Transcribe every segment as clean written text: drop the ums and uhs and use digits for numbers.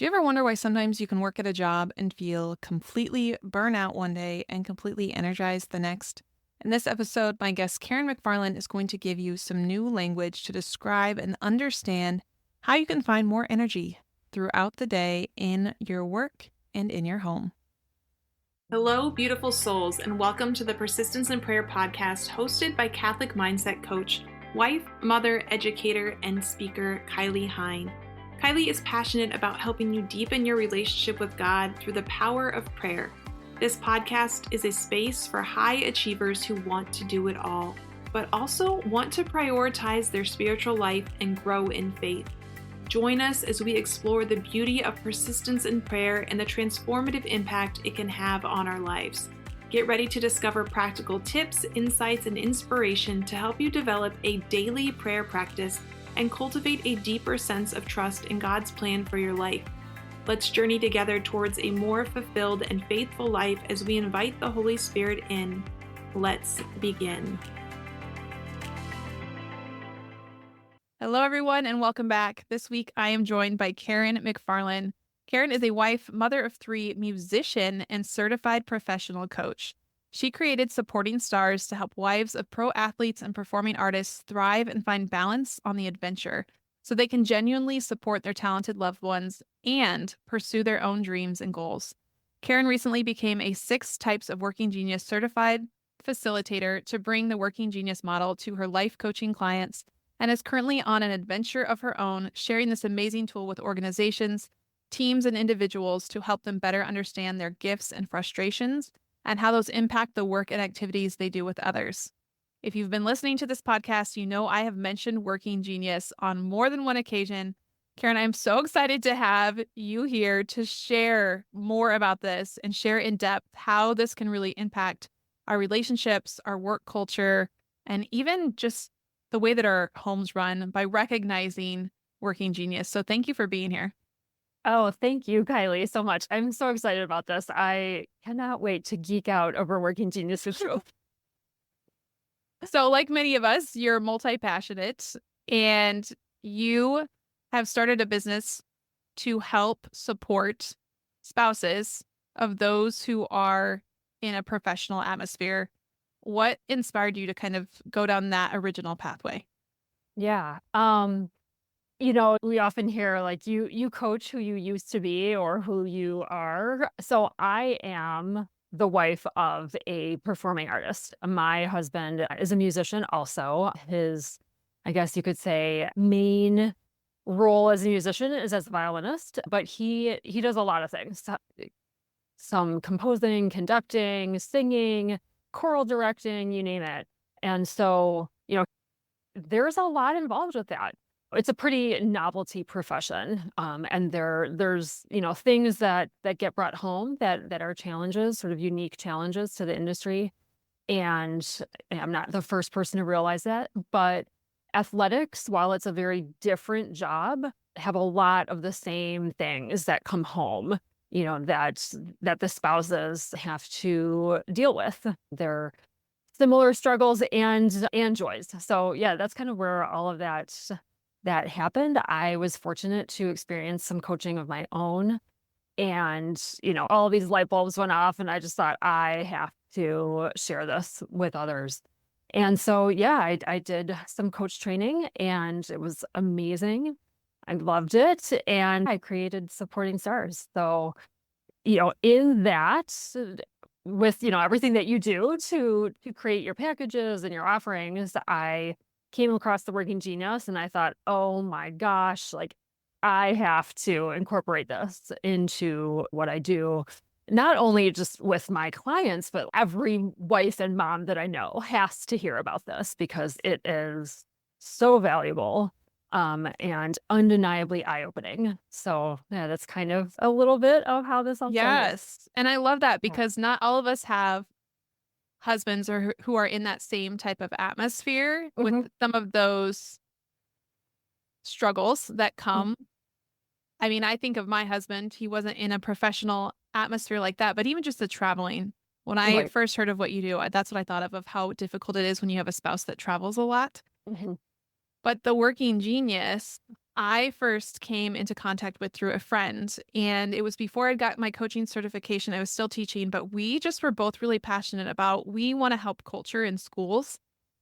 Do you ever wonder why sometimes you can work at a job and feel completely burnt out one day and completely energized the next? In this episode, my guest Karyn Macfarlane is going to give you some new language to describe and understand how you can find more energy throughout the day in your work and in your home. Hello, beautiful souls, and welcome to the Persistence in Prayer podcast hosted by Catholic mindset coach, wife, mother, educator, and speaker Kylie Hine. Kylie is passionate about helping you deepen your relationship with God through the power of prayer. This podcast is a space for high achievers who want to do it all, but also want to prioritize their spiritual life and grow in faith. Join us as we explore the beauty of persistence in prayer and the transformative impact it can have on our lives. Get ready to discover practical tips, insights, and inspiration to help you develop a daily prayer practice and cultivate a deeper sense of trust in God's plan for your life. Let's journey together towards a more fulfilled and faithful life as we invite the Holy Spirit in. Let's begin. Hello, everyone, and welcome back. This week, I am joined by Karyn Macfarlane. Karyn is a wife, mother of three, musician, and certified professional coach. She created Supporting Stars to help wives of pro athletes and performing artists thrive and find balance on the adventure so they can genuinely support their talented loved ones and pursue their own dreams and goals. Karyn recently became a 6 Types of Working Genius certified facilitator to bring the Working Genius model to her life coaching clients and is currently on an adventure of her own, sharing this amazing tool with organizations, teams, and individuals to help them better understand their gifts and frustrations and how those impact the work and activities they do with others. If you've been listening to this podcast, you know I have mentioned Working Genius on more than one occasion. Karyn, I'm so excited to have you here to share more about this and share in depth how this can really impact our relationships, our work culture, and even just the way that our homes run by recognizing Working Genius. So thank you for being here. Oh, thank you, Kylie, so much. I'm so excited about this. I cannot wait to geek out over Working Genius with you. So like many of us, you're multi-passionate and you have started a business to help support spouses of those who are in a professional atmosphere. What inspired you to kind of go down that original pathway? Yeah. We often hear like you coach who you used to be or who you are. So I am the wife of a performing artist. My husband is a musician also. His, I guess you could say, main role as a musician is as a violinist, but he does a lot of things. Some composing, conducting, singing, choral directing, you name it. And so, there's a lot involved with that. It's a pretty novelty profession. And there's, things that get brought home that are challenges, sort of unique challenges to the industry. And I'm not the first person to realize that, but athletics, while it's a very different job, have a lot of the same things that come home, that the spouses have to deal with. They're similar struggles and joys. So yeah, that's kind of where all of that happened. I was fortunate to experience some coaching of my own, and all these light bulbs went off, and I just thought I have to share this with others. And so yeah, I did some coach training, and it was amazing. I loved it, and I created Supporting Stars. So in that, with everything that you do to create your packages and your offerings, I came across the Working Genius, and I thought, oh my gosh, like I have to incorporate this into what I do, not only just with my clients, but every wife and mom that I know has to hear about this because it is so valuable. And undeniably eye-opening. So yeah, that's kind of a little bit of how this all started. Yes. And I love that because not all of us have husbands or who are in that same type of atmosphere with some of those struggles that come. I mean, I think of my husband, he wasn't in a professional atmosphere like that, but even just the traveling. When I first heard of what you do, that's what I thought of how difficult it is when you have a spouse that travels a lot. But the Working Genius, I first came into contact with through a friend, and it was before I got my coaching certification. I was still teaching, but we just were both really passionate about we want to help culture in schools.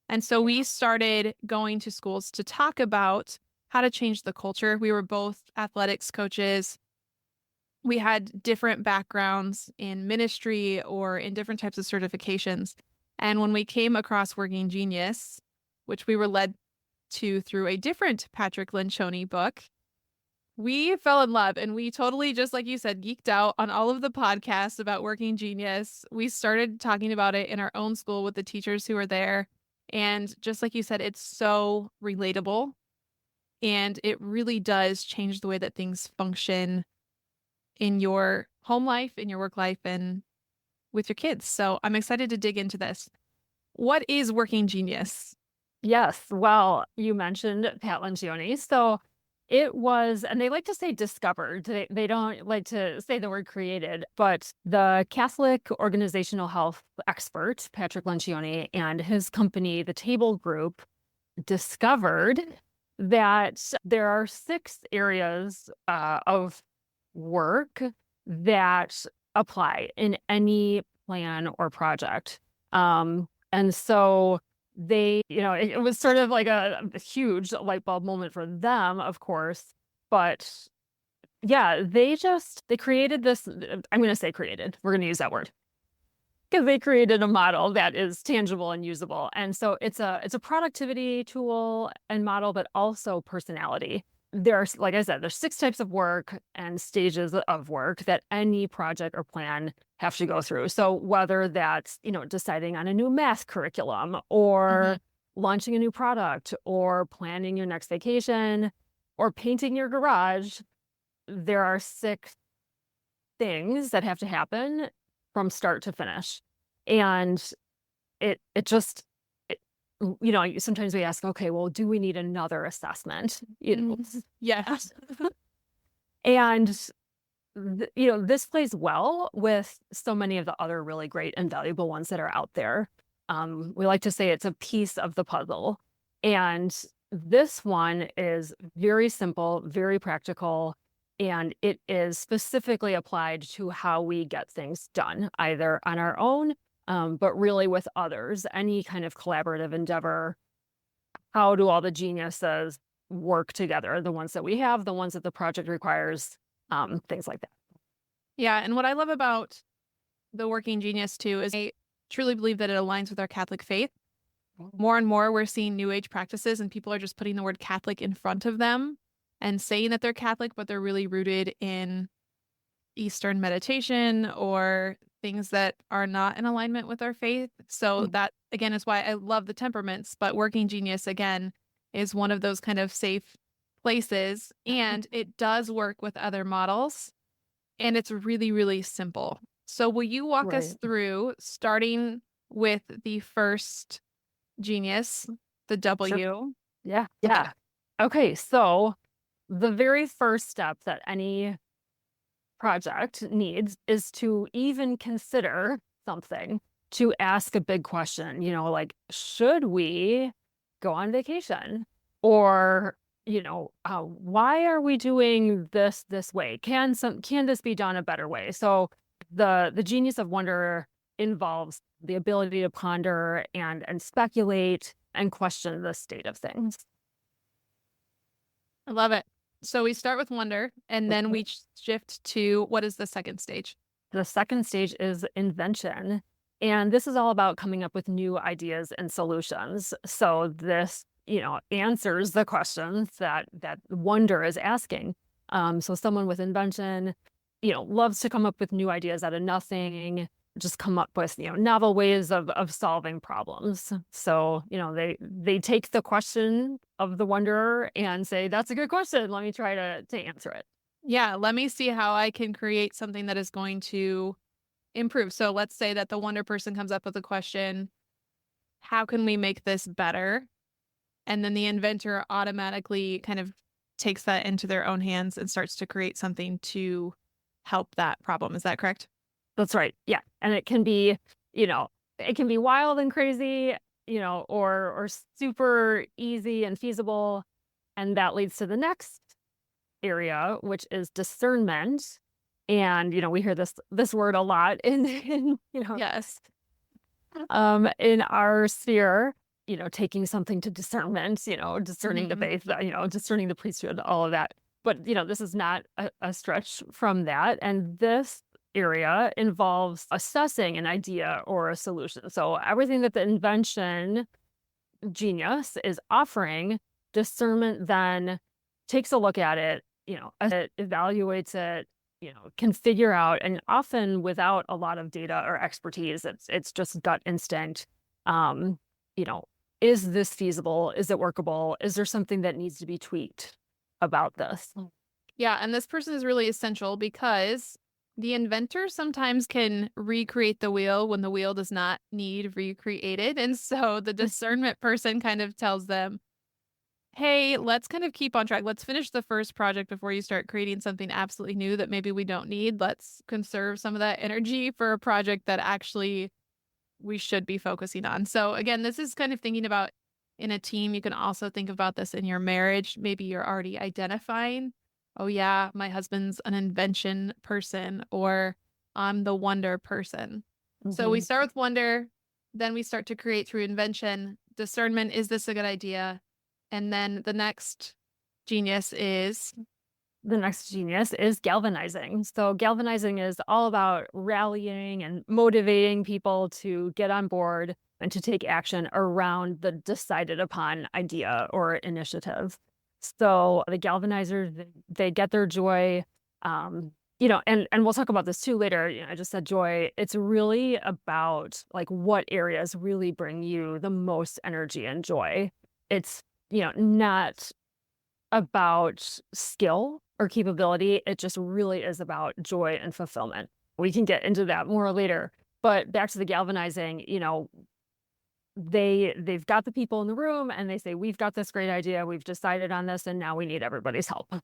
And so we started going to schools to talk about how to change the culture. We were both athletics coaches. We had different backgrounds in ministry or in different types of certifications. And when we came across Working Genius, which we were led to through a different Patrick Lencioni book, we fell in love and we totally, just like you said, geeked out on all of the podcasts about Working Genius. We started talking about it in our own school with the teachers who were there. And just like you said, it's so relatable and it really does change the way that things function in your home life, in your work life, and with your kids. So I'm excited to dig into this. What is Working Genius? Yes. Well, you mentioned Pat Lencioni. So it was, and they like to say discovered. They don't like to say the word created, but the Catholic organizational health expert, Patrick Lencioni, and his company, the Table Group, discovered that there are 6 areas of work that apply in any plan or project. And so it was sort of like a huge light bulb moment for them, of course. But yeah, they created this. I'm going to say created. We're going to use that word because they created a model that is tangible and usable. And so it's a productivity tool and model, but also personality. There's, like I said, there's 6 types of work and stages of work that any project or plan have to go through. So whether that's, deciding on a new math curriculum or launching a new product or planning your next vacation or painting your garage, there are 6 things that have to happen from start to finish. And it just, sometimes we ask, okay, well, do we need another assessment? Yes. And, this plays well with so many of the other really great and valuable ones that are out there. We like to say it's a piece of the puzzle. And this one is very simple, very practical, and it is specifically applied to how we get things done, either on our own, but really with others, any kind of collaborative endeavor. How do all the geniuses work together? The ones that we have, the ones that the project requires, things like that. Yeah. And what I love about the Working Genius too is I truly believe that it aligns with our Catholic faith. More and more, we're seeing New Age practices, and people are just putting the word Catholic in front of them and saying that they're Catholic, but they're really rooted in Eastern meditation or things that are not in alignment with our faith. So that, again, is why I love the temperaments. But Working Genius, again, is one of those kind of safe places, and it does work with other models, and it's really, really simple. So will you walk us Right. through starting with the first genius, the Sure. W? Yeah. Okay. Yeah. Okay. So the very first step that any project needs is to even consider something, to ask a big question, like, should we go on vacation? Or, why are we doing this way? Can this be done a better way? So the genius of wonder involves the ability to ponder and speculate and question the state of things. I love it. So we start with wonder, and then we shift to what is the second stage? The second stage is invention. And this is all about coming up with new ideas and solutions. So this, answers the questions that wonder is asking. So someone with invention, loves to come up with new ideas out of nothing, just come up with, novel ways of solving problems. So, they take the question of the wonderer and say, that's a good question. Let me try to answer it. Yeah, let me see how I can create something that is going to improve. So let's say that the wonder person comes up with a question, how can we make this better? And then the inventor automatically kind of takes that into their own hands and starts to create something to help that problem. Is that correct? That's right. Yeah. And it can be, it can be wild and crazy, or super easy and feasible. And that leads to the next area, which is discernment. And, we hear this word a lot Yes. in our sphere, taking something to discernment, discerning the Mhm. faith, discerning the priesthood, all of that. But, this is not a stretch from that. And this area involves assessing an idea or a solution. So everything that the invention genius is offering, discernment then takes a look at it, it evaluates it, can figure out, and often without a lot of data or expertise, it's just gut instinct. Um, you know, is this feasible? Is it workable? Is there something that needs to be tweaked about this? Yeah, and this person is really essential because the inventor sometimes can recreate the wheel when the wheel does not need recreated. And so the discernment person kind of tells them, hey, let's kind of keep on track. Let's finish the first project before you start creating something absolutely new that maybe we don't need. Let's conserve some of that energy for a project that actually we should be focusing on. So, again, this is kind of thinking about in a team. You can also think about this in your marriage. Maybe you're already identifying, oh, yeah, my husband's an invention person, or I'm the wonder person. So, we Mhm. start with wonder, then we start to create through invention. Discernment, is this a good idea? And then the next genius is, The next genius is galvanizing. So, galvanizing is all about rallying and motivating people to get on board and to take action around the decided upon idea or initiative. So, the galvanizers, they get their joy. And we'll talk about this too later. I just said joy. It's really about like what areas really bring you the most energy and joy. It's, not about skill or capability. It just really is about joy and fulfillment. We can get into that more later. But back to the galvanizing, they've got the people in the room and they say, we've got this great idea, we've decided on this, and now we need everybody's help.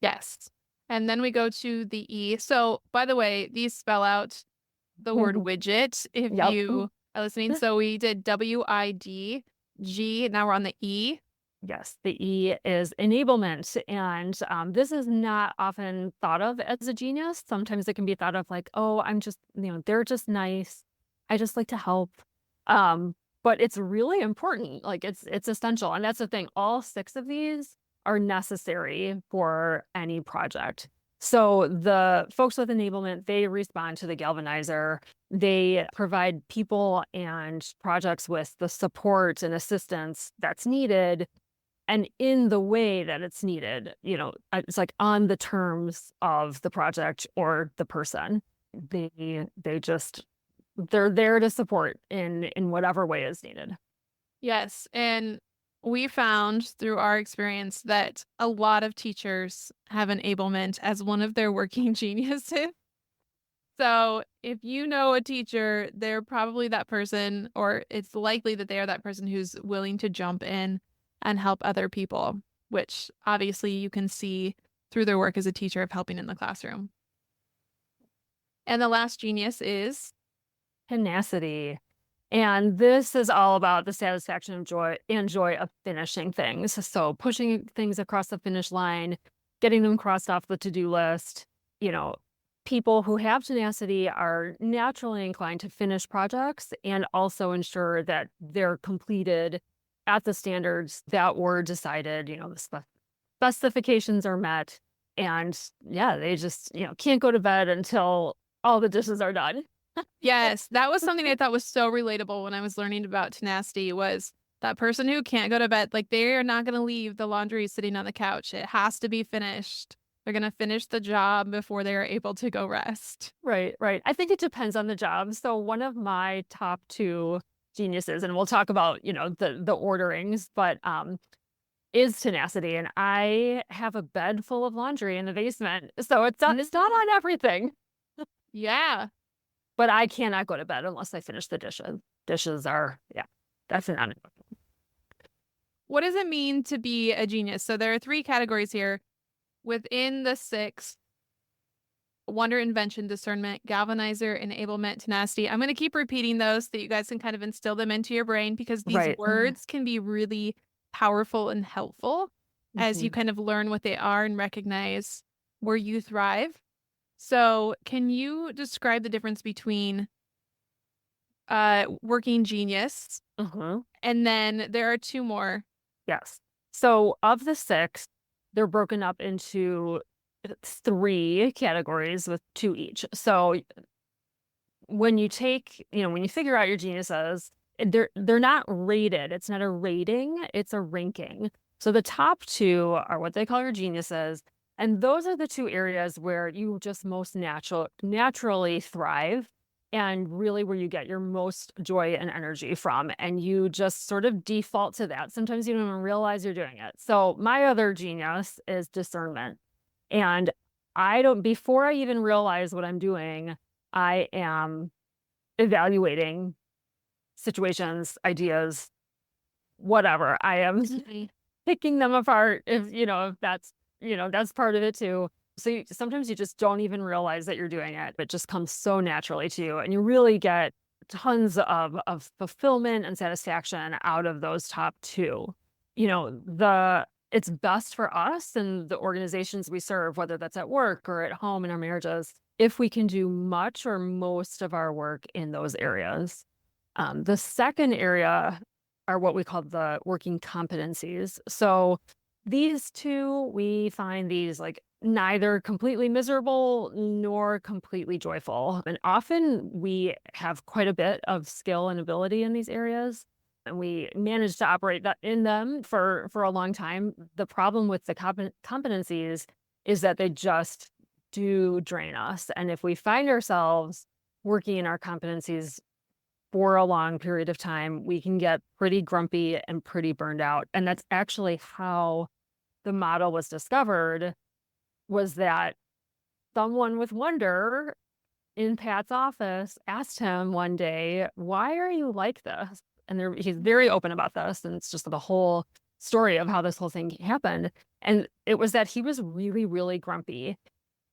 yes. And then we go to the E. So, by the way, these spell out the word widget if Yep. you are listening. So we did WIDG. Now we're on the E. Yes, the E is enablement. And this is not often thought of as a genius. Sometimes it can be thought of like, oh, I'm just, they're just nice. I just like to help. But it's really important. Like it's essential. And that's the thing. All six of these are necessary for any project. So the folks with enablement, they respond to the galvanizer. They provide people and projects with the support and assistance that's needed and in the way that it's needed. It's like on the terms of the project or the person. They're there to support in whatever way is needed. Yes. And we found through our experience that a lot of teachers have enablement as one of their working geniuses. So if you know a teacher, they're probably that person, or it's likely that they are that person who's willing to jump in and help other people, which obviously you can see through their work as a teacher of helping in the classroom. And the last genius is, Tenacity. And this is all about the satisfaction of joy and joy of finishing things. So pushing things across the finish line, getting them crossed off the to-do list. You know, people who have tenacity are naturally inclined to finish projects and also ensure that they're completed at the standards that were decided, the specifications are met. And yeah, they just, can't go to bed until all the dishes are done. yes, that was something I thought was so relatable when I was learning about tenacity was that person who can't go to bed, like they are not going to leave the laundry sitting on the couch. It has to be finished. They're going to finish the job before they are able to go rest. Right, right. I think it depends on the job. So one of my top two geniuses, and we'll talk about, the orderings, but is tenacity. And I have a bed full of laundry in the basement. So it's not on everything. Yeah. But I cannot go to bed unless I finish the dishes. Dishes are, yeah, that's an non. What does it mean to be a genius? So there are three categories here within the six: wonder, invention, discernment, galvanizer, enablement, tenacity. I'm going to keep repeating those so that you guys can kind of instill them into your brain because these Right. words can be really powerful and helpful as you Mhm. kind of learn what they are and recognize where you thrive. So, can you describe the difference between working genius Mhm. and then there are two more? Yes. So of the 6, they're broken up into 3 categories with 2 each. So when you take, when you figure out your geniuses, they're not rated. It's not a rating, it's a ranking. So the top 2 are what they call your geniuses, and those are the 2 areas where you just most naturally thrive and really where you get your most joy and energy from, and you just sort of default to that. Sometimes you don't even realize you're doing it. So my other genius is discernment. And I don't before I even realize what I'm doing, I am evaluating situations, ideas, whatever. I am picking them apart if that's part of it too. So sometimes you just don't even realize that you're doing it. It just comes so naturally to you and you really get tons of fulfillment and satisfaction out of those top 2. The it's best for us and the organizations we serve, whether that's at work or at home in our marriages, if we can do much or most of our work in those areas. The second area are what we call the working competencies. So these 2, we find these like neither completely miserable nor completely joyful. And often we have quite a bit of skill and ability in these areas. And we manage to operate that in them for a long time. The problem with the competencies is that they just do drain us. And if we find ourselves working in our competencies for a long period of time, we can get pretty grumpy and pretty burned out. And that's actually how the model was discovered, was that someone with wonder in Pat's office asked him one day, "Why are you like this?" And he's very open about this, and it's just the whole story of how this whole thing happened. And it was that he was really, really grumpy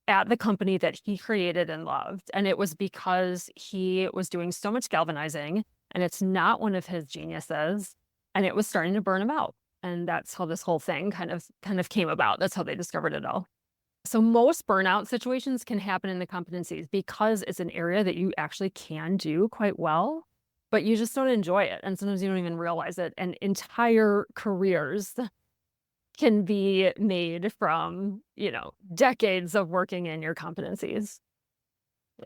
at the company that he created and loved, and it was because he was doing so much galvanizing, and it's not one of his geniuses, and it was starting to burn him out, and that's how this whole thing kind of came about. That's how they discovered it all. So most burnout situations can happen in the competencies because it's an area that you actually can do quite well, but you just don't enjoy it, and sometimes you don't even realize it, and entire careers can be made from, decades of working in your competencies.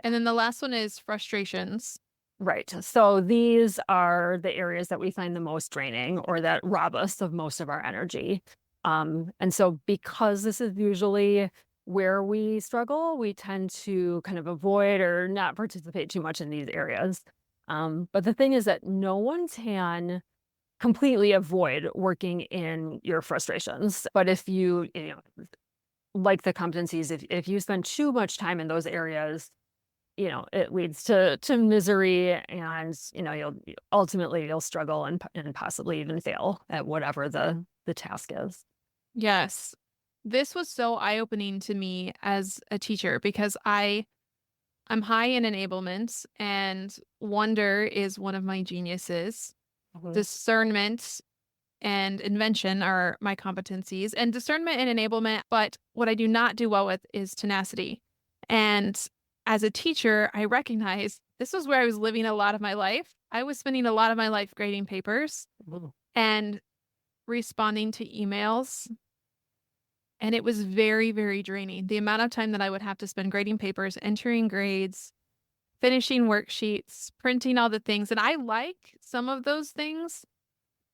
And then the last one is frustrations. Right. So these are the areas that we find the most draining or that rob us of most of our energy. And so because this is usually where we struggle, we tend to kind of avoid or not participate too much in these areas. But the thing is that no one can completely avoid working in your frustrations. But if like the competencies, if you spend too much time in those areas, it leads to misery and, you'll struggle and possibly even fail at whatever the task is. Yes. This was so eye-opening to me as a teacher because I'm high in enablement and wonder is one of my geniuses. Mhm. Discernment and invention are my competencies and discernment and enablement. But what I do not do well with is tenacity. And as a teacher, I recognize this was where I was living a lot of my life. I was spending a lot of my life grading papers Mhm. and responding to emails. And it was very, very draining. The amount of time that I would have to spend grading papers, entering grades, finishing worksheets, printing all the things. And I like some of those things,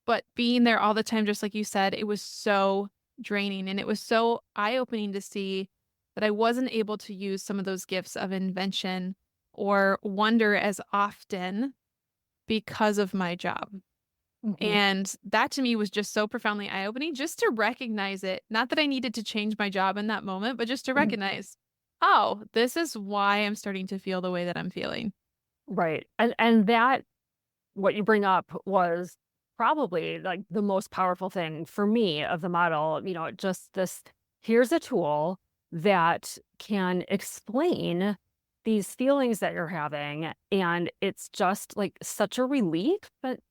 but being there all the time, just like you said, it was so draining. And it was so eye-opening to see that I wasn't able to use some of those gifts of invention or wonder as often because of my job. Mhm. And that to me was just so profoundly eye-opening just to recognize it. Not that I needed to change my job in that moment, but just to Mhm. recognize, oh, this is why I'm starting to feel the way that I'm feeling. Right. And that what you bring up was probably like the most powerful thing for me of the model, just this here's a tool that can explain these feelings that you're having. And it's just like such a relief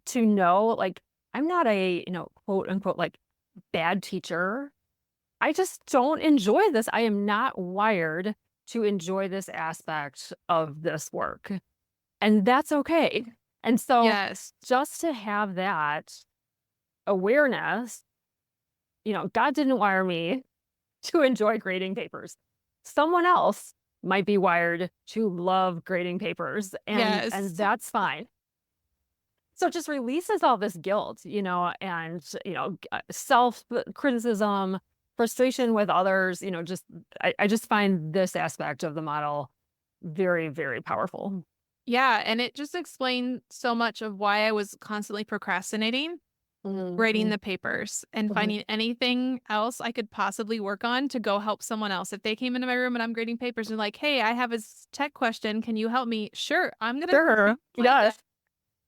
to know, like, I'm not a, quote unquote, like bad teacher. I just don't enjoy this. I am not wired to enjoy this aspect of this work. And that's okay. And so Yes. just to have that awareness, God didn't wire me to enjoy grading papers. Someone else might be wired to love grading papers, and Yes. that's fine. So it just releases all this guilt, and self criticism, frustration with others. Just I just find this aspect of the model very, very powerful. Yeah, and it just explained so much of why I was constantly procrastinating grading Mhm, the papers and mhm. finding anything else I could possibly work on to go help someone else. If they came into my room and I'm grading papers and like, "Hey, I have a tech question. Can you help me?" Sure, I'm gonna Sure. like that. Yes.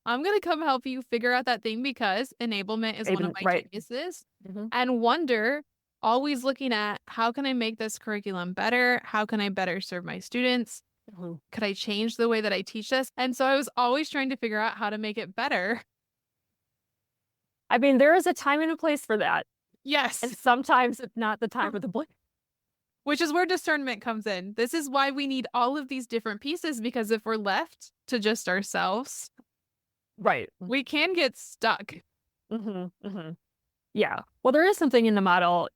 I'm gonna come help you figure out that thing because enablement is one of Even my right. geniuses. Mhm. And wonder, always looking at how can I make this curriculum better? How can I better serve my students? Mhm. Could I change the way that I teach this? And so I was always trying to figure out how to make it better. I mean, there is a time and a place for that, Yes. and sometimes it's not the time or the place. Which is where discernment comes in. This is why we need all of these different pieces because if we're left to just ourselves, Right. we can get stuck. Mhm, mhm. Yeah. Well, there is something in the model,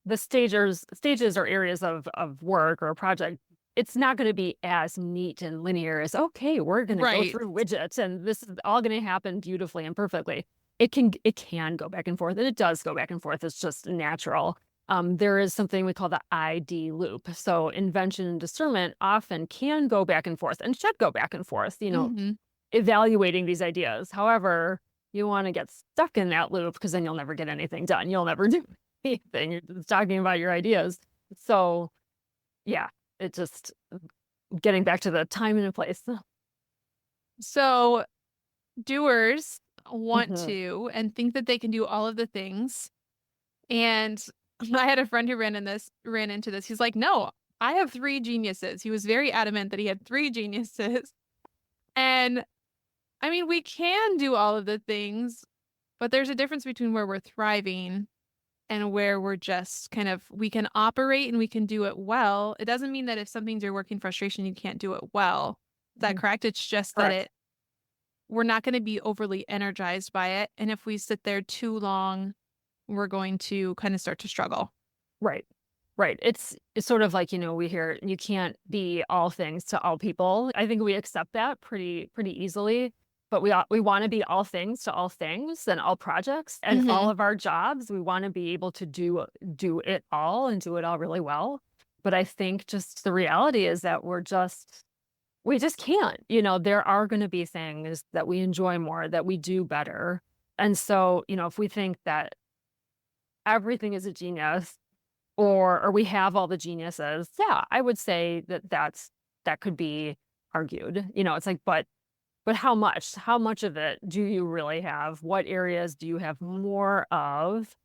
the stages or areas of work or a project, it's not gonna be as neat and linear as, "Okay, we're gonna go Right. through widgets, and this is all gonna happen beautifully and perfectly." It can go back and forth, and it does go back and forth, it's just natural. There is something we call the ID loop. So, invention and discernment often can go back and forth and should go back and forth, Mhm. evaluating these ideas. However, you wanna get stuck in that loop because then you'll never get anything done. You'll never do anything. You're just talking about your ideas. So, yeah, it just getting back to the time and a place. So, doers want Mhm. to and think that they can do all of the things. And I had a friend who ran into this. He's like, "No, I have 3 geniuses." He was very adamant that he had 3 geniuses. And I mean, we can do all of the things, but there's a difference between where we're thriving and where we're just kind of we can operate and we can do it well. It doesn't mean that if something's your working frustration, you can't do it well. Is that Mhm. correct? It's just that Correct. we're not going to be overly energized by it. And if we sit there too long, we're going to kind of start to struggle. Right. Right. It's sort of like, we hear you can't be all things to all people. I think we accept that pretty easily, but we want to be all things to all things and all projects and all Hmm. of our jobs. We want to be able to do it all and do it all really well. But I think just the reality is that we just can't. There are going to be things that we enjoy more, that we do better. And so, if we think that everything is a genius or we have all the geniuses. Yeah, I would say that could be argued. It's like, but how much? How much of it do you really have? What areas do you have more of?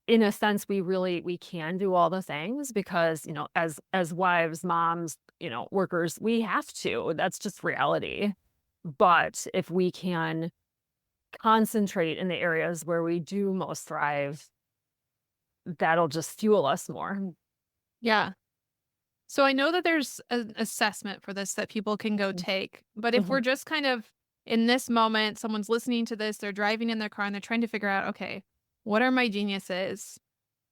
In a sense, we can do all the things because, as wives, moms, workers, we have to. That's just reality. But if we can concentrate in the areas where we do most thrive, that'll just fuel us more. Yeah. So I know that there's an assessment for this that people can go take, but if we're Mhm. just kind of in this moment, someone's listening to this, they're driving in their car and they're trying to figure out, okay, what are my geniuses?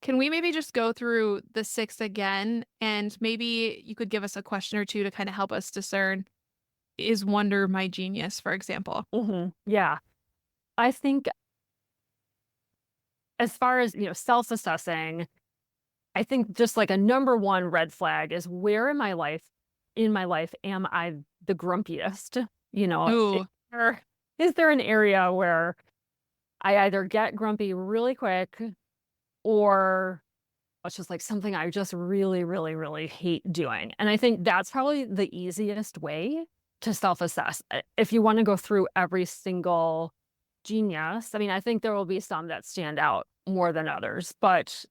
Can we maybe just go through the 6 again? And maybe you could give us a question or two to kind of help us discern, is wonder my genius, for example? Mhm. Yeah. I think as far as, self-assessing, I think just like a number one red flag is where in my life am I the grumpiest? Ooh, There is there an area where I either get grumpy really quick or it's just like something I just really, really, really hate doing. And I think that's probably the easiest way to self-assess. If you want to go through every single genius, I mean, I think there will be some that stand out more than others. But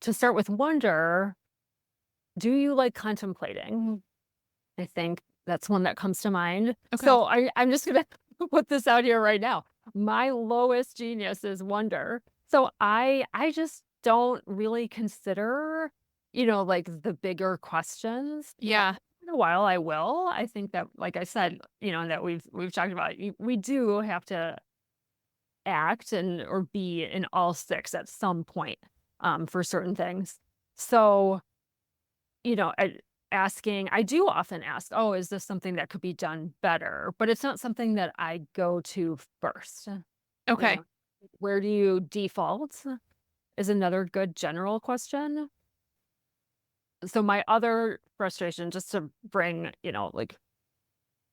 to start with wonder, do you like contemplating? I think that's one that comes to mind. okay. So I'm just gonna put this out here right now. My lowest genius is wonder. So I just don't really consider, like the bigger questions. Yeah. In a while I will. I think that, like I said, that we've talked about, we do have to act and or be in all six at some point for certain things. So, I I do often ask, "Oh, is this something that could be done better?" But it's not something that I go to first. You Okay. know, where do you default is another good general question. So my other frustration, just to bring, like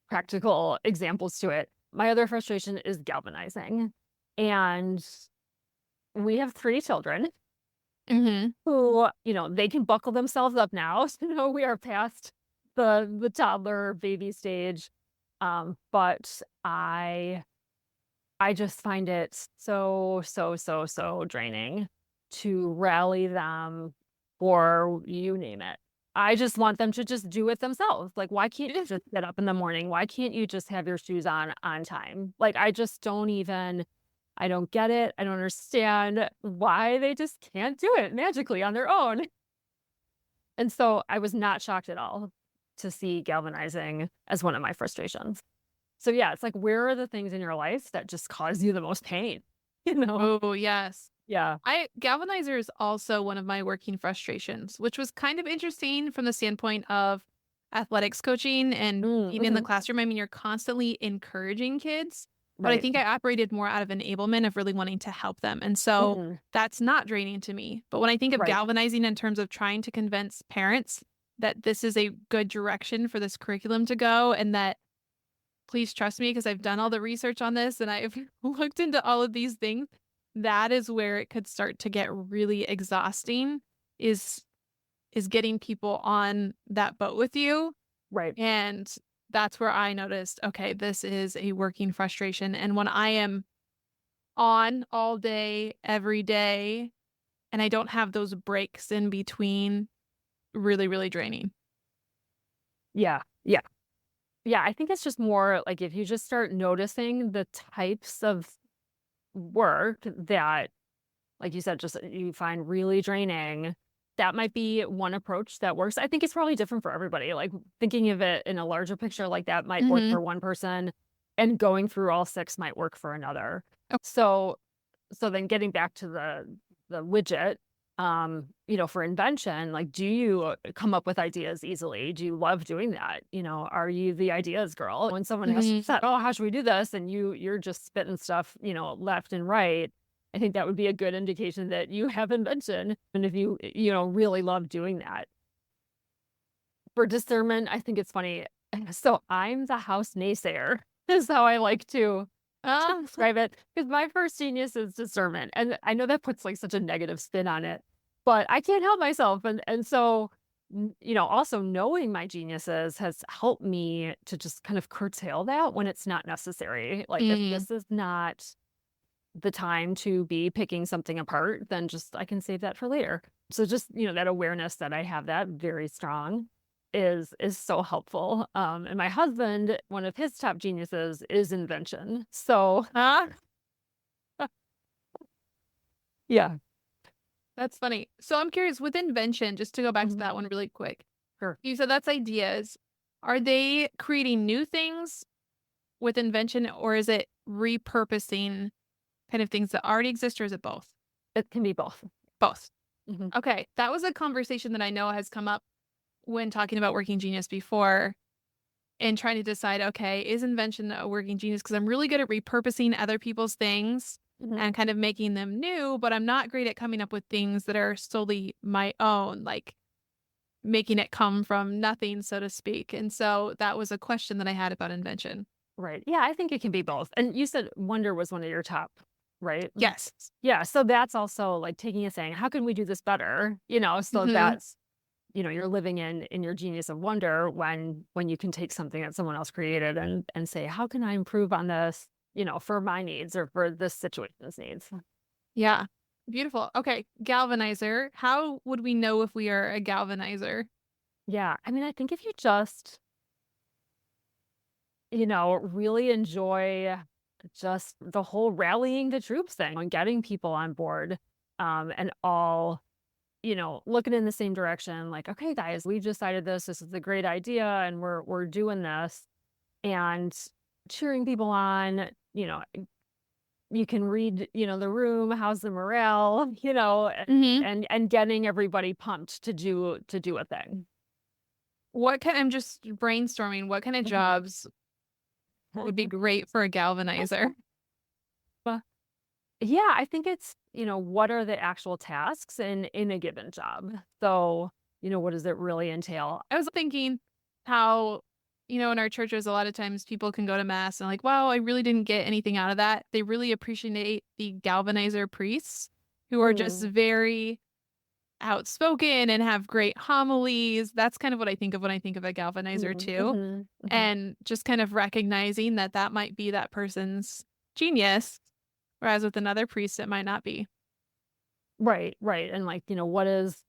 practical examples to it, my other frustration is galvanizing. And we have 3 children Mhm. who, they can buckle themselves up now. So we are past the toddler baby stage. But I just find it so, so, so, so draining to rally them or you name it. I just want them to just do it themselves. Like, why can't you just get up in the morning? Why can't you just have your shoes on time? Like, I just don't even, I don't get it. I don't understand why they just can't do it magically on their own. And so I was not shocked at all to see galvanizing as one of my frustrations. So, yeah, it's like, where are the things in your life that just cause you the most pain? You know? Oh, yes. Yeah. I Galvanizer is also one of my working frustrations, which was kind of interesting from the standpoint of athletics coaching and Mm, being in the mhm. classroom. I mean, you're constantly encouraging kids, but I Right. think I operated more out of enablement of really wanting to help them. And so Mm, that's not draining to me. But when I think of right. galvanizing in terms of trying to convince parents that this is a good direction for this curriculum to go and that please trust me because I've done all the research on this and I've looked into all of these things. That is where it could start to get really exhausting is is getting people on that boat with you. Right. And that's where I noticed, okay, this is a working frustration. And when I am on all day, every day, and I don't have those breaks in between, really, really draining. Yeah. Yeah. Yeah, I think it's just more like if you just start noticing the types of work that, like you said, just you find really draining, that might be one approach that works. I think it's probably different for everybody. Like thinking of it in a larger picture like that might work Mhm. for one person and going through all six might work for another. So then getting back to the widget, for invention, like do you come up with ideas easily? Do you love doing that? Are you the ideas girl? When someone has Mhm. said, "Oh, how should we do this?" and you're just spitting stuff, left and right. I think that would be a good indication that you have invention. And if you, really love doing that. For discernment, I think it's funny. So I'm the house naysayer, is how I like to Ah, describe it, because my first genius is discernment, and I know that puts, like, such a negative spin on it, but I can't help myself, and so, also knowing my geniuses has helped me to just kind of curtail that when it's not necessary, like, if mm. this is not the time to be picking something apart, then just I can save that for later. So just, that awareness that I have that very strong is so helpful. And my husband, one of his top geniuses is invention. So, Ah. yeah. That's funny. So I'm curious with invention, just to go back to Mhm. that one really quick. Sure. You said that's ideas. Are they creating new things with invention or is it repurposing kind of things that already exist or is it both? It can be both. Both. Mhm. Okay. That was a conversation that I know has come up when talking about working genius before and trying to decide, okay, is invention a working genius? Because I'm really good at repurposing other people's things Mhm. and kind of making them new, but I'm not great at coming up with things that are solely my own, like making it come from nothing, so to speak. And so that was a question that I had about invention. Right. Yeah, I think it can be both. And you said wonder was one of your top, right? Yes. Yeah. So that's also like taking a saying, how can we do this better? So Mhm. that's you're living in your genius of wonder when you can take something that someone else created and say, "How can I improve on this, for my needs or for this situation's needs?" Yeah. Beautiful. Okay. Galvanizer. How would we know if we are a galvanizer? Yeah, I mean, I think if you just, really enjoy. just the whole rallying the troops thing and getting people on board, and all, looking in the same direction, like, okay, guys, we decided this is a great idea and we're doing this, and cheering people on, you can read, the room, how's the morale, Hmm. and getting everybody pumped to do a thing. What kind? I'm just brainstorming. What kind of Mhm. jobs would be great for a galvanizer? Uh, Yeah, I think it's, what are the actual tasks in a given job? So, what does it really entail? I was thinking how, in our churches, a lot of times people can go to mass and like, wow, I really didn't get anything out of that. They really appreciate the galvanizer priests who are just Mm, very outspoken and have great homilies. That's kind of what I think of when I think of a galvanizer mm, too. mhm, mhm. And just kind of recognizing that that might be that person's genius, whereas with another priest, it might not be. Right, right. And like, what is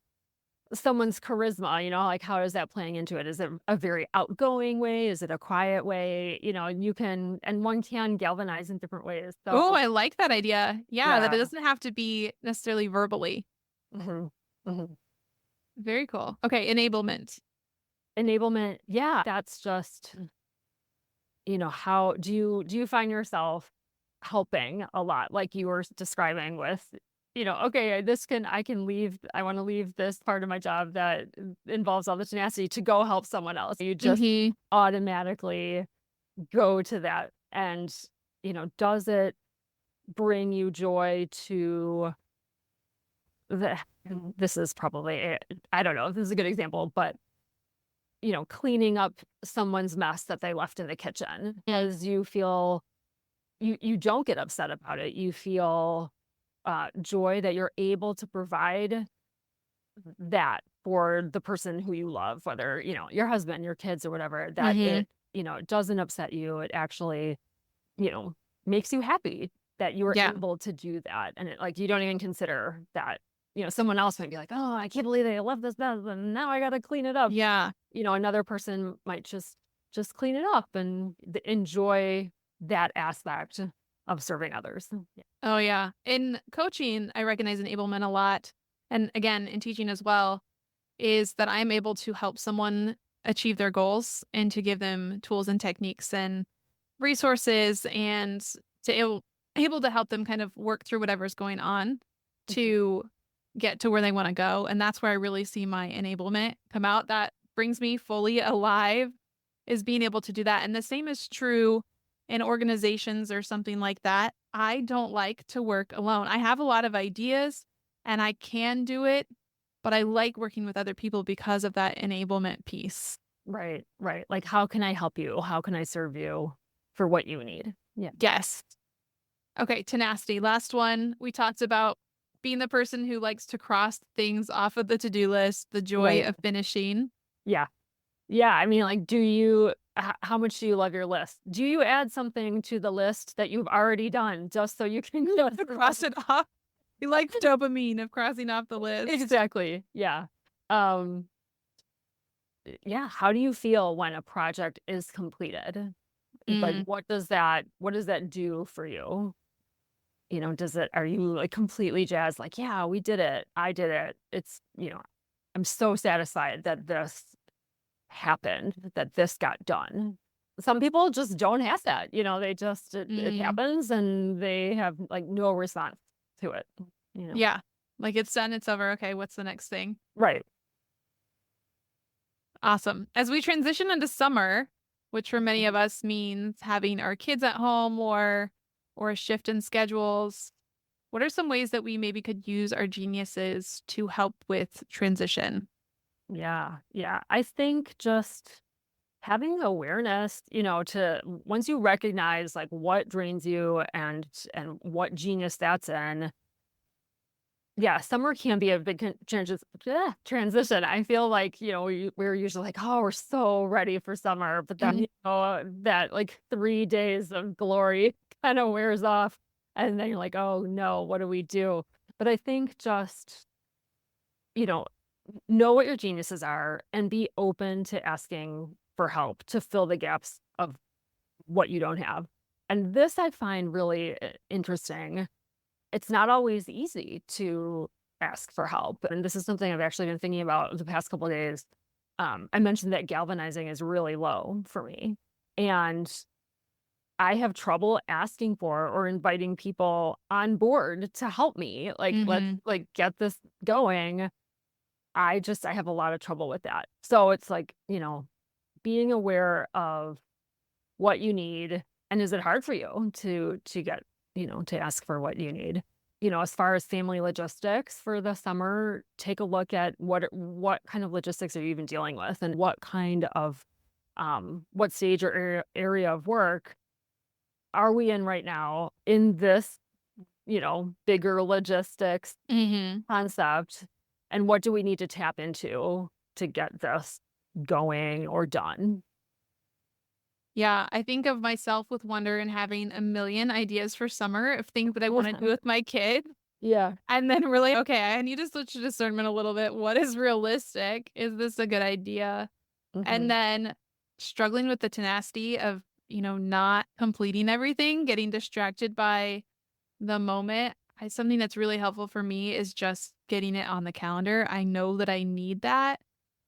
someone's charisma, like how is that playing into it? Is it a very outgoing way? Is it a quiet way? And one can galvanize in different ways. Oh, So I like that idea. Yeah, that it yeah. doesn't have to be necessarily verbally. Mhm, mhm. Very cool. Okay, enablement. Enablement, yeah, that's just, how do you find yourself helping a lot like you were describing with, okay, I can leave, I want to leave this part of my job that involves all the tenacity to go help someone else. You just Mhm. automatically go to that, and does it bring you joy to the this is probably I don't know if this is a good example, but cleaning up someone's mess that they left in the kitchen, as you feel, you don't get upset about it. You feel joy that you're able to provide that for the person who you love, whether, your husband, your kids, or whatever, that Mhm. it doesn't upset you. It actually, you know, makes you happy that you were Yeah. able to do that. And it, like, you don't even consider that, someone else might be like, oh, I can't believe they left this mess and now I got to clean it up. Yeah. Another person might just clean it up and enjoy that aspect of serving others. Yeah. Oh, yeah. In coaching, I recognize enablement a lot. And again, in teaching as well, is that I'm able to help someone achieve their goals and to give them tools and techniques and resources and to able to help them kind of work through whatever's going on Mhm. to get to where they want to go. And that's where I really see my enablement come out. That brings me fully alive is being able to do that. And the same is true in organizations or something like that. I don't like to work alone. I have a lot of ideas and I can do it, but I like working with other people because of that enablement piece. Right, right. Like, how can I help you? How can I serve you for what you need? Yeah. Yes. Okay, tenacity. Last one. We talked about being the person who likes to cross things off of the to-do list, the joy Right. of finishing. Yeah. Yeah. I mean, like, how much do you love your list? Do you add something to the list that you've already done just so you can just Cross it off. We like dopamine of crossing off the list. exactly. Yeah. Um, yeah. How do you feel when a project is completed? Like, Mm, what does that do for you? Are you like completely jazzed? Like, yeah, we did it. I did it. I'm so satisfied that this happened, that this got done. Some people just don't have that. It mm, happens and they have like no response to it. You know. yeah. Like it's done, it's over. Okay, what's the next thing? Right. Awesome. As we transition into summer, which for many of Mhm. us means having our kids at home or a shift in schedules, what are some ways that we maybe could use our geniuses to help with transition? Yeah. Yeah. I think just having awareness, to once you recognize like what drains you and what genius that's in. Yeah, summer can be a big transition. I feel like, we're usually like, oh, we're so ready for summer. But then, Mhm. that like 3 days of glory kind of wears off. And then you're like, oh no, what do we do? But I think just, you know, know what your geniuses are and be open to asking for help to fill the gaps of what you don't have. And this I find really interesting. It's not always easy to ask for help. And this is something I've actually been thinking about the past couple of days. I mentioned that galvanizing is really low for me. And I have trouble asking for or inviting people on board to help me. Like, let's Mhm. like get this going. I have a lot of trouble with that. So it's like, being aware of what you need, and is it hard for you to get, to ask for what you need? As far as family logistics for the summer, take a look at what kind of logistics are you even dealing with, and what kind of what stage or area of work are we in right now in this, bigger logistics Mhm. concept, and what do we need to tap into to get this going or done? Yeah, I think of myself with wonder and having a million ideas for summer of things that I wanna do with my kid, Yeah. and then really, "Okay, I need to switch to discernment a little bit. What is realistic? Is this a good idea?" And Mhm. then struggling with the tenacity of, not completing everything, getting distracted by the moment. Something that's really helpful for me is just getting it on the calendar. I know that I need that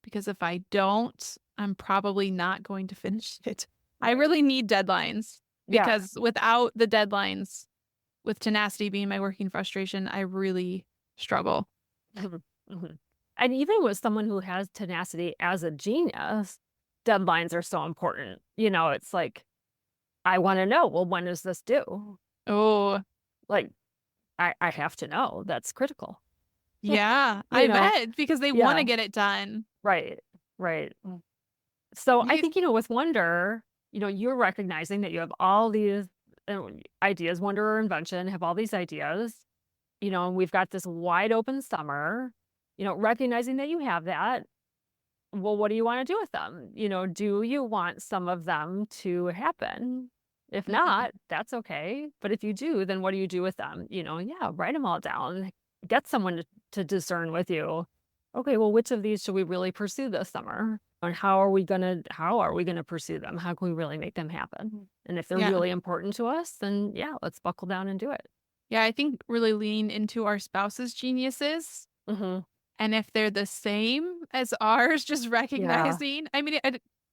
because if I don't, I'm probably not going to finish it. I Right. really need deadlines Yeah. because without the deadlines, with tenacity being my working frustration, I really struggle. Mhm. Mhm. And even with someone who has tenacity as a genius, deadlines are so important. It's like, I wanna know, well, when does this due? Oh, Like, I have to know. That's critical. yeah, You I know? bet because they wanna Yeah. get it done. Right. Right. So I You think, with wonder, you're recognizing that you have all these ideas, wonder or invention, have all these ideas, and we've got this wide open summer, recognizing that you have that. Well, what do you want to do with them? Do you want some of them to happen? If Mhm, not, that's okay. But if you do, then what do you do with them? Yeah, write them all down. Get someone to discern with you. Okay, well, which of these should we really pursue this summer? And how are we gonna pursue them? How can we really make them happen? And if they're yeah. really important to us, then yeah, let's buckle down and do it. Yeah, I think really lean into our spouse's geniuses. Hmm. And if they're the same as ours, just Yeah. recognizing I mean,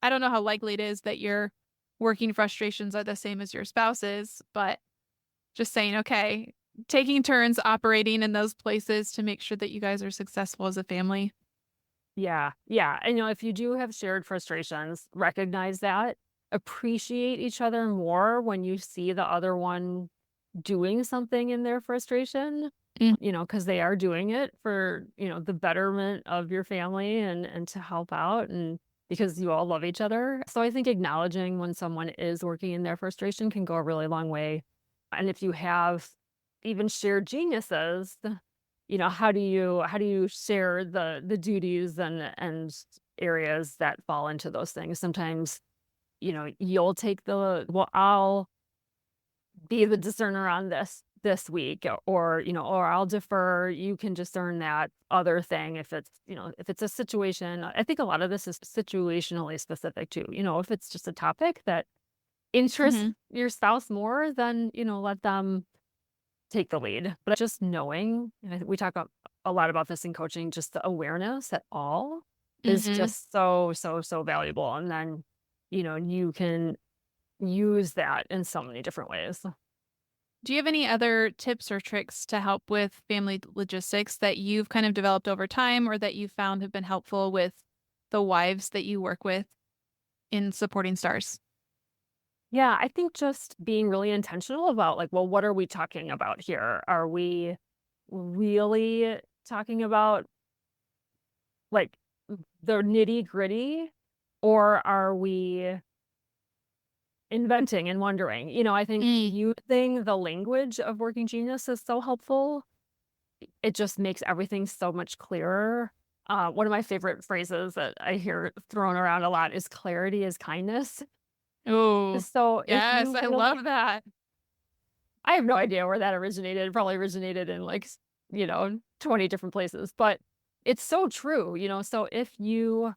I don't know how likely it is that your working frustrations are the same as your spouse's, but just saying, "Okay," taking turns operating in those places to make sure that you guys are successful as a family. Yeah, yeah, and, if you do have shared frustrations, recognize that, appreciate each other more when you see the other one doing something in their frustration, Mm, because they are doing it for, the betterment of your family and to help out, and because you all love each other. So I think acknowledging when someone is working in their frustration can go a really long way. And if you have even shared geniuses, how do you share the duties and areas that fall into those things? Sometimes, you'll take I'll be the discerner on this week, or I'll defer, you can discern that other thing if it's a situation. I think a lot of this is situationally specific too. If it's just a topic that interests mhm. your spouse more, then, let them take the lead. But just knowing, and we talk a lot about this in coaching, just the awareness at all is Mhm. just so, so, so valuable. And then, you can use that in so many different ways. Do you have any other tips or tricks to help with family logistics that you've kind of developed over time or that you found have been helpful with the wives that you work with in supporting stars? Yeah, I think just being really intentional about, like, well, what are we talking about here? Are we really talking about, like, the nitty gritty, or are we inventing and wondering? I think Mm, using the language of working genius is so helpful. It just makes everything so much clearer. One of my favorite phrases that I hear thrown around a lot is clarity is kindness. oh, So if yes, you I really, love that. I have no idea where that originated. It probably originated in, like, 20 different places, but it's so true. So if you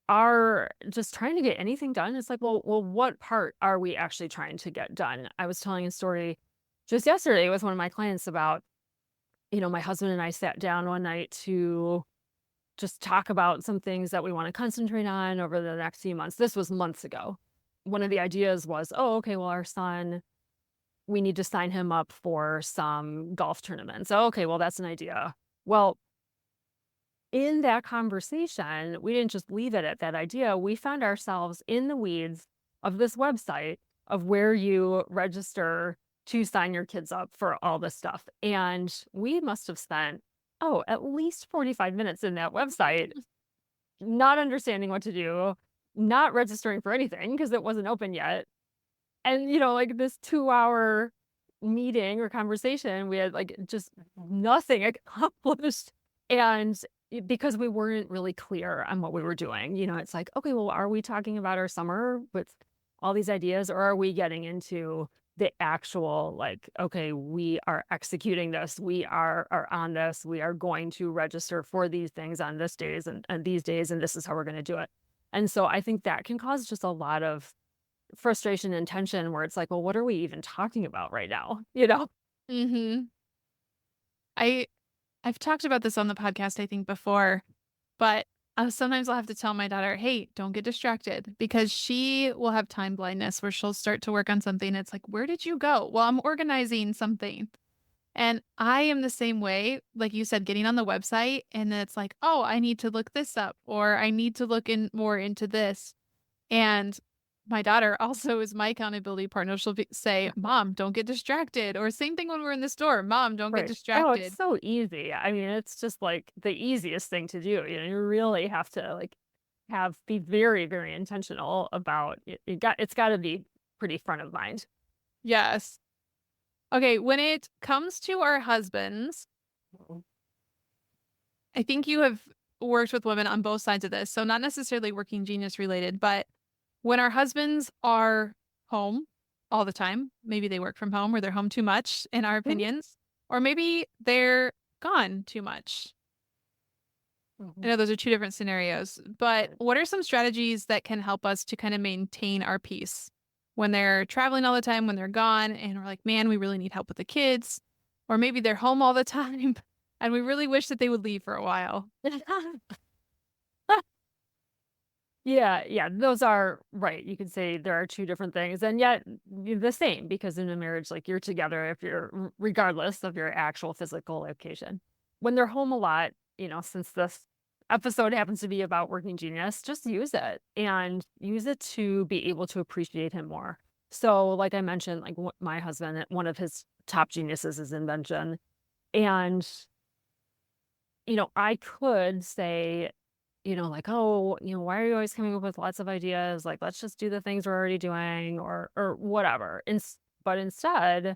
are just trying to get anything done. It's like, well, what part are we actually trying to get done? I was telling a story just yesterday with one of my clients about, my husband and I sat down one night to just talk about some things that we want to concentrate on over the next few months. This was months ago. One of the ideas was, oh, okay, well, our son, we need to sign him up for some golf tournaments. Oh, okay, well, that's an idea. Well, in that conversation, we didn't just leave it at that idea. We found ourselves in the weeds of this website of where you register to sign your kids up for all this stuff. And we must have spent, at least 45 minutes in that website, not understanding what to do, not registering for anything because it wasn't open yet. And, like this 2-hour meeting or conversation, we had like just nothing accomplished. And because we weren't really clear on what we were doing, it's like, okay, well, are we talking about our summer with all these ideas, or are we getting into the actual, like, okay, we are executing this, we are on this, we are going to register for these things on this days and these days, and this is how we're going to do it. And so I think that can cause just a lot of frustration and tension where it's like, well, what are we even talking about right now? Mhm. I I've talked about this on the podcast, I think, before, but sometimes I'll have to tell my daughter, "Hey, don't get distracted," because she will have time blindness where she'll start to work on something. And it's like, "Where did you go?" Well, I'm organizing something. And I am the same way, like you said, getting on the website and then it's like, "Oh, I need to look this up," or "I need to look in more into this." And my daughter also is my accountability partner. She'll say, "Mom, don't get distracted." Or same thing when we're in the store, "Mom, don't get Right. Oh, it's distracted." so easy. I mean, it's just like the easiest thing to do. You really have to like be very, very intentional about it. It's got to be pretty front of mind. Yes. Okay, when it comes to our husbands, Mhm. I think you have worked with women on both sides of this. So not necessarily working genius related, but when our husbands are home all the time, maybe they work from home or they're home too much in our Mhm. opinions, or maybe they're gone too much. I Mhm. know those are two different scenarios, but what are some strategies that can help us to kind of maintain our peace when they're traveling all the time, when they're gone, and we're like, man, we really need help with the kids, or maybe they're home all the time and we really wish that they would leave for a while. Yeah, yeah, those are right. You could say there are two different things, and yet the same because in a marriage, like you're together if you're regardless of your actual physical location. When they're home a lot, since this episode happens to be about working genius, just use it and use it to be able to appreciate him more. So, like I mentioned, like my husband, one of his top geniuses is invention, and I could say, like, "Oh, why are you always coming up with lots of ideas? Like, let's just do the things we're already doing or whatever." But instead,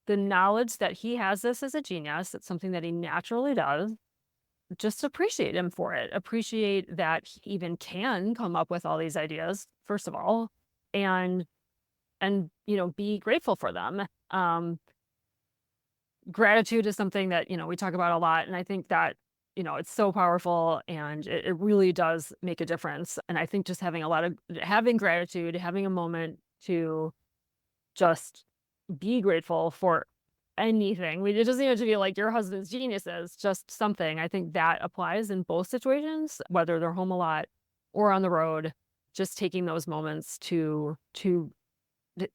the knowledge that he has this as a genius, it's something that he naturally does, just appreciate him for it. Appreciate that he even can come up with all these ideas, first of all, and be grateful for them. Gratitude is something that, we talk about a lot, and I think that, it's so powerful and it really does make a difference, and I think just having gratitude, having a moment to just be grateful for anything. It doesn't even have to be like your husband's geniuses, just something. I think that applies in both situations, whether they're home a lot or on the road, just taking those moments to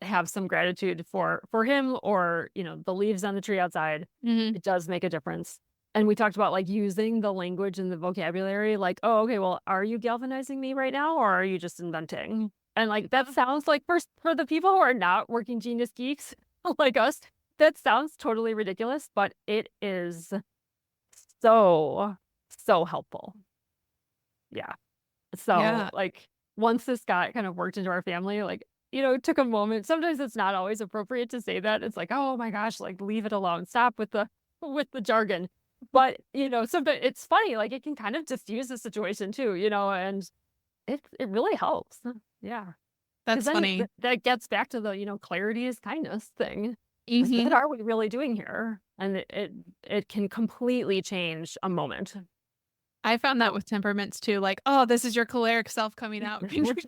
have some gratitude for him or, the leaves on the tree outside. Hmm. It does make a difference. And we talked about like using the language and the vocabulary, like, oh, okay, well, are you galvanizing me right now or are you just inventing? And like that sounds like for the people who are not working genius geeks like us, that sounds totally ridiculous, but it is so, so helpful. Yeah. So, Yeah. like, once this got kind of worked into our family, like, it took a moment. Sometimes it's not always appropriate to say that. It's like, "Oh my gosh, like, leave it alone. Stop with the with the jargon." But, sometimes it's funny, like, it can kind of diffuse the situation too, and it really helps. Yeah. Because That's then funny. that gets back to the, clarity is kindness thing. Like, what Hmm. are we really doing here? And it can completely change a moment. I found that with temperaments too, like, "Oh, this is your choleric self coming out." Just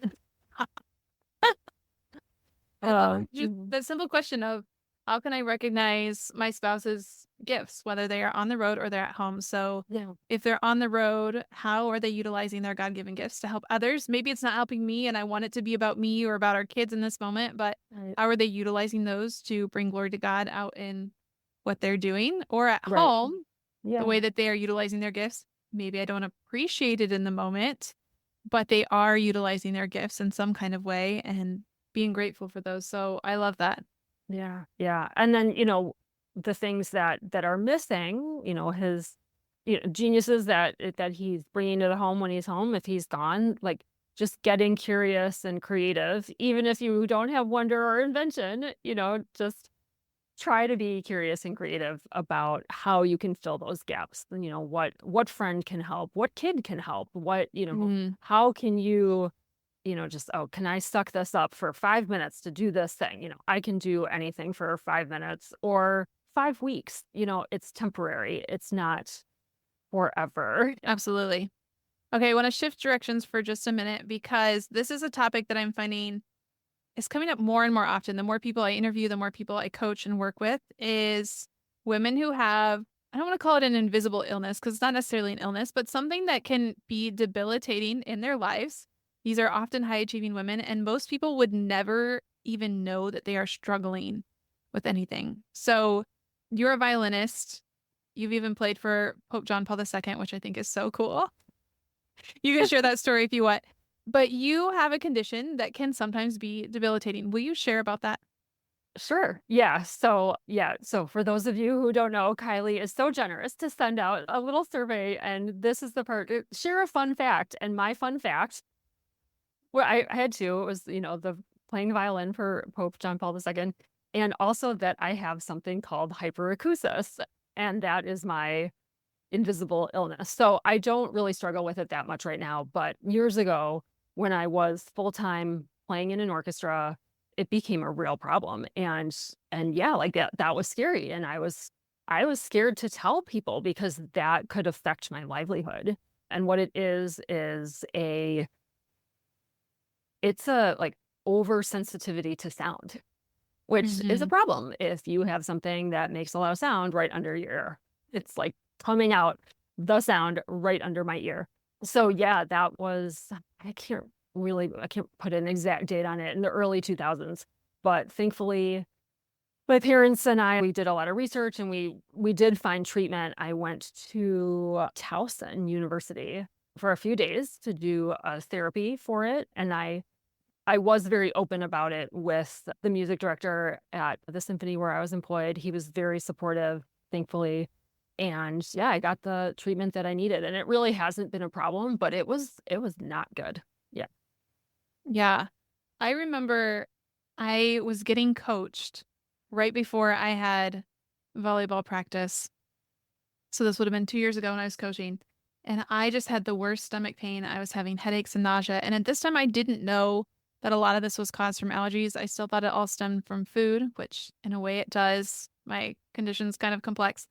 Mhm. the simple question of how can I recognize my spouse's gifts, whether they are on the road or they're at home? So Yeah. if they're on the road, how are they utilizing their God given gifts to help others? Maybe it's not helping me and I want it to be about me or about our kids in this moment, but Right. how are they utilizing those to bring glory to God out in what they're doing? Or at Right. home, the way Yeah. that they are utilizing their gifts, maybe I don't appreciate it in the moment, but they are utilizing their gifts in some kind of way and being grateful for those. So I love that. Yeah. Yeah. And then, the things that are missing, his geniuses that he's bringing to the home when he's home, if he's gone, like just getting curious and creative, even if you don't have wonder or invention, just try to be curious and creative about how you can fill those gaps. And, what friend can help, what kid can help, Mm, how can you, just, oh, can I suck this up for 5 minutes to do this thing? I can do anything for 5 minutes or 5 weeks. It's temporary. It's not forever. absolutely. Okay, I want to shift directions for just a minute because this is a topic that I'm finding is coming up more and more often. The more people I interview, the more people I coach and work with is women who have, I don't want to call it an invisible illness because it's not necessarily an illness, but something that can be debilitating in their lives. These are often high achieving women, and most people would never even know that they are struggling with anything. So, you're a violinist. You've even played for Pope John Paul II, which I think is so cool. You can share that story if you want. But you have a condition that can sometimes be debilitating. Will you share about that? Sure. Yeah. So, yeah. So, for those of you who don't know, Kylie is so generous to send out a little survey. And this is the part share a fun fact. And my fun fact, well, I had two. It was, the playing violin for Pope John Paul II, and also that I have something called hyperacusis. And that is my invisible illness. So, I don't really struggle with it that much right now. But years ago, when I was full time playing in an orchestra, it became a real problem. And yeah, like that was scary. And I was scared to tell people because that could affect my livelihood. And what it is it's a like oversensitivity to sound, which is a Mhm. problem if you have something that makes a lot of sound right under your ear. It's like coming out the sound right under my ear. So yeah, that was I can't put an exact date on it, in the early 2000s. But thankfully my parents and we did a lot of research and we did find treatment. I went to Towson University for a few days to do a therapy for it, and I was very open about it with the music director at the symphony where I was employed. He was very supportive, thankfully. And yeah, I got the treatment that I needed. And it really hasn't been a problem, but it was not good. Yeah. Yeah. I remember I was getting coached right before I had volleyball practice. So this would have been 2 years ago when I was coaching. And I just had the worst stomach pain. I was having headaches and nausea. And at this time, I didn't know that a lot of this was caused from allergies. I still thought it all stemmed from food, which in a way it does. My condition's kind of complex.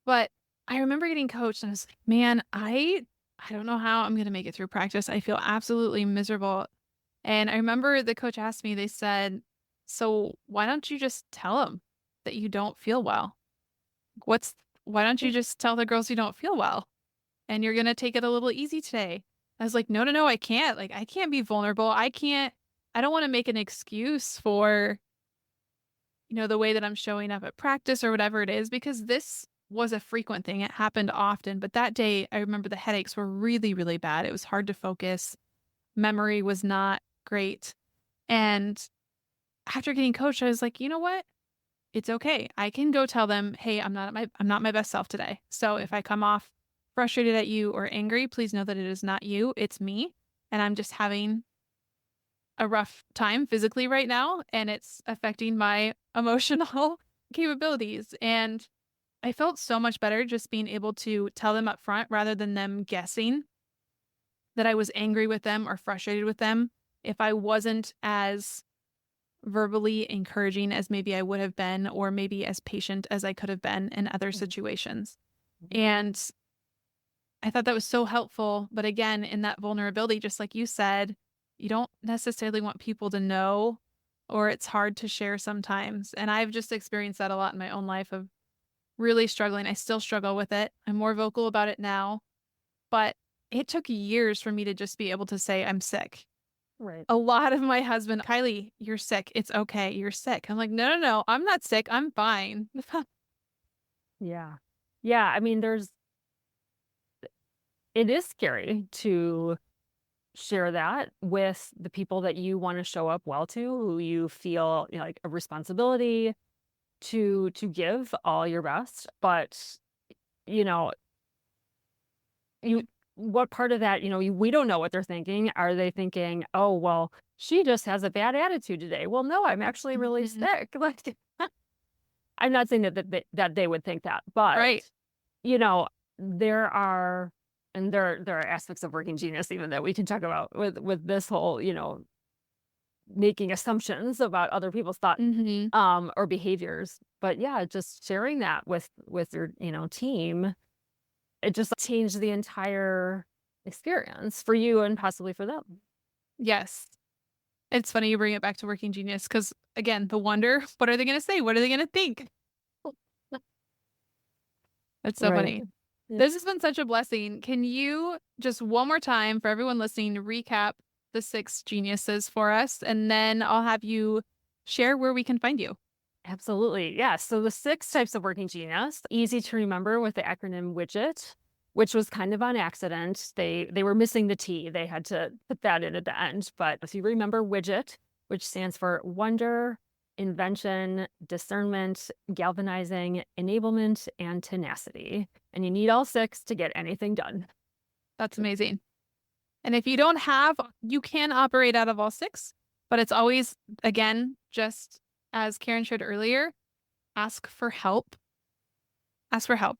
But I remember getting coached and I was like, man, I don't know how I'm gonna make it through practice. I feel absolutely miserable. And I remember the coach asked me, they said, so why don't you just tell them that you don't feel well? What's why don't you just tell the girls you don't feel well and you're gonna take it a little easy today? I was like, no, no, no, I can't. Like, I can't be vulnerable. I don't want to make an excuse for the way that I'm showing up at practice or whatever it is, because this was a frequent thing. It happened often. But that day, I remember the headaches were really, really bad. It was hard to focus. Memory was not great. And after getting coached, I was like, you know what? It's okay. I can go tell them, hey, I'm not my best self today. So if I come off frustrated at you or angry, please know that it is not you, it's me. And I'm just having a rough time physically right now, and it's affecting my emotional capabilities. And I felt so much better just being able to tell them up front rather than them guessing that I was angry with them or frustrated with them if I wasn't as verbally encouraging as maybe I would have been, or maybe as patient as I could have been in other Mhm. situations. Mhm. And I thought that was so helpful. But again, in that vulnerability, just like you said, you don't necessarily want people to know, or it's hard to share sometimes. And I've just experienced that a lot in my own life of really struggling. I still struggle with it. I'm more vocal about it now, but it took years for me to just be able to say, I'm sick. Right. A lot of my husband, Kylie, you're sick. It's okay. You're sick. I'm like, no, no, no. I'm not sick. I'm fine. Yeah. Yeah, I mean, it is scary to share that with the people that you wanna show up well to, who you feel, like a responsibility to give all your best, but, you know, you what part of that, we don't know what they're thinking. Are they thinking, "Oh, well, she just has a bad attitude today." Well, no, I'm actually really Mhm. sick. Like, I'm not saying that they would think that, but, Right. you know, there are there are aspects of working genius even that we can talk about with this whole, making assumptions about other people's thoughts, Hmm. or behaviors. But yeah, just sharing that with your, team, it just changed the entire experience for you and possibly for them. Yes. It's funny you bring it back to working genius because, again, the wonder, what are they going to say? What are they going to think? That's so Right. funny. Yeah. This has been such a blessing. Can you just one more time for everyone listening recap the six geniuses for us? And then I'll have you share where we can find you. Absolutely. Yeah. So the six types of working genius, easy to remember with the acronym WIDGET, which was kind of on accident. They were missing the T. They had to put that in at the end. But if you remember WIDGET, which stands for wonder, invention, discernment, galvanizing, enablement, and tenacity. And you need all six to get anything done. That's amazing. And if you don't have, you can operate out of all six, but it's always, again, just as Karen shared earlier, ask for help. Ask for help.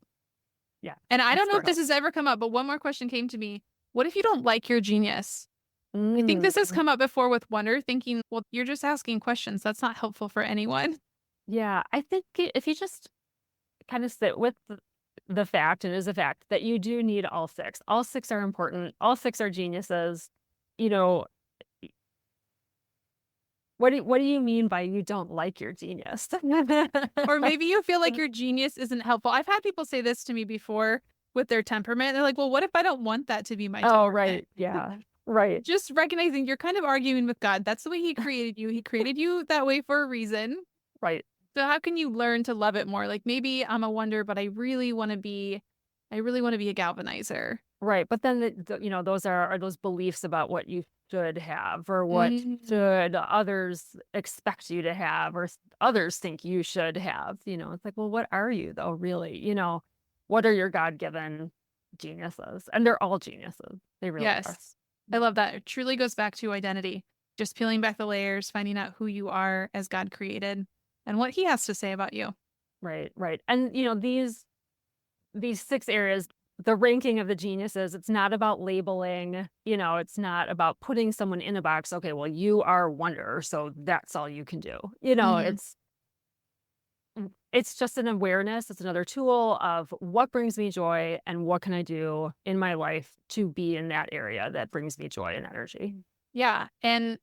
Yeah. And I don't Ask know for if this help. has ever come up, but one more question came to me. What if you don't like your genius? I think this has Mm. come up before with wonder, thinking, well, you're just asking questions. That's not helpful for anyone. Yeah. I think if you just kind of sit with the fact, it is a fact, that you do need all six. All six are important. All six are geniuses. You know, what do you mean by you don't like your genius? Or maybe you feel like your genius isn't helpful. I've had people say this to me before with their temperament. They're like, well, what if I don't want that to be my Oh, temperament? right. Yeah. Right. Just recognizing you're kind of arguing with God. That's the way He created you. He created you that way for a reason. Right. So how can you learn to love it more? Like maybe I'm a wonder, but I really want to be a galvanizer. Right. But then those are those beliefs about what you should have or what Mhm. should others expect you to have or others think you should have. It's like, well, what are you though, really? What are your God-given geniuses? And they're all geniuses. They really are. Yes. I love that. It truly goes back to identity. Just peeling back the layers, finding out who you are as God created and what He has to say about you. Right, right. And these six areas, the ranking of the geniuses, it's not about labeling, it's not about putting someone in a box. Okay, well, you are wonder, so that's all you can do. Mhm. It's just an awareness. It's another tool of what brings me joy and what can I do in my life to be in that area that brings me joy and energy. Yeah. And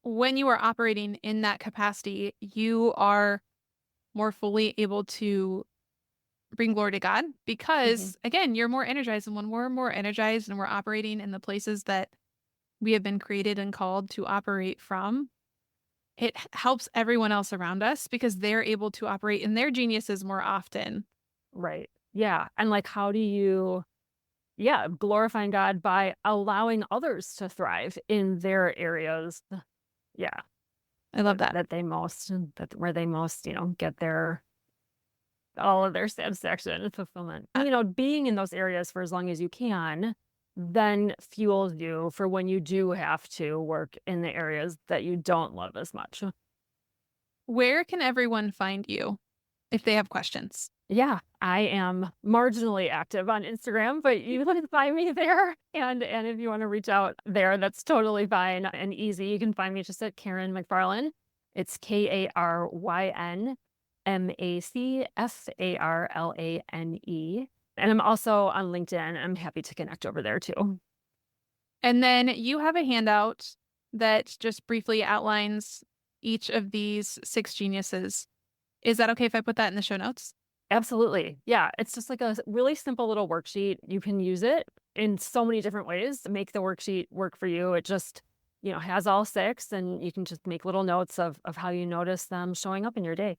when you are operating in that capacity, you are more fully able to bring glory to God Mhm. because, again, you're more energized. And when we're more energized and we're operating in the places that we have been created and called to operate from, it helps everyone else around us because they're able to operate in their geniuses more often. Right. Yeah. And like, how do you, yeah, glorifying God by allowing others to thrive in their areas. Yeah. I love That, that. that they most, that where they most, get all of their satisfaction and fulfillment. Uh, Being in those areas for as long as you can then fuels you for when you do have to work in the areas that you don't love as much. Where can everyone find you if they have questions? Yeah, I am marginally active on Instagram, but you can find me there. And if you want to reach out there, that's totally fine and easy. You can find me just at Karyn Macfarlane. It's KarynMacfarlane. And I'm also on LinkedIn. I'm happy to connect over there too. And then you have a handout that just briefly outlines each of these 6 geniuses. Is that okay if I put that in the show notes? Absolutely. Yeah. It's just like a really simple little worksheet. You can use it in so many different ways to make the worksheet work for you. It just, has all 6, and you can just make little notes of how you notice them showing up in your day.